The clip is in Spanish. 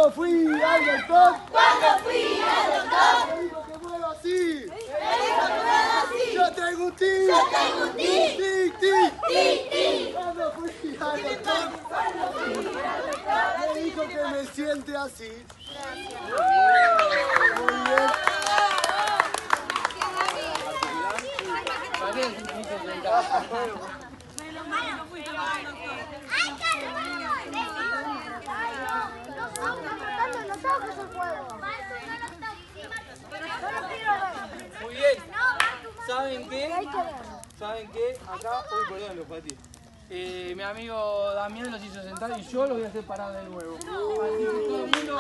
Cuando fui al doctor, me dijo que mueva así. Yo traigo un tic. Tic, tic. Cuando fui al doctor, me dijo que me siente así. Muy bien. Muy bien. ¿Saben qué? ¿Saben qué? Acá, uy, perdón, lo patí. Mi amigo Damián los hizo sentar y yo los voy a hacer parar de nuevo. Así que todo el mundo...